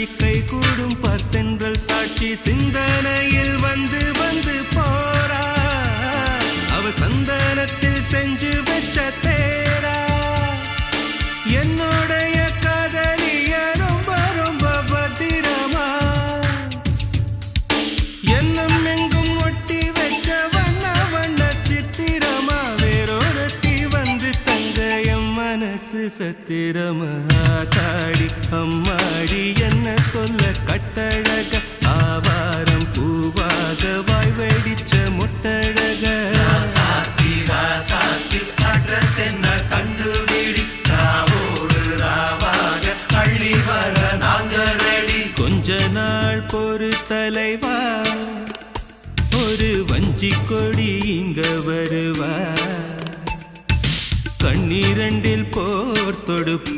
காட்சி கை கூடும் பார்த்தென்றல் சாட்சி சிந்தனையில் வந்து வந்து போறா அவ சந்தனத்தில் செஞ்சு வச்ச தேரா என்னுடைய காதலிய ரொம்ப ரொம்ப பத்திரமா என்னும் எங்கும் ஒட்டி வச்ச வண்ண வண்ண சித்திரமா வேறொருத்தி வந்து தங்க என் மனசு சத்திரமா தாடி அம்மாடி என்ன சொல்ல கட்டழக ஆவாரம் பூவாக வாய் வெடிச்ச முட்டழக அட்ரஸ் என்ன கண்டுபிடி ராவோடு ராவாக அள்ளி வர நாங்க ரெடி கொஞ்ச நாள் பொறு தலைவா ஒரு வஞ்சி கொடி இங்க வருவா கண்ணீரண்டில் போர் தொடுப்பா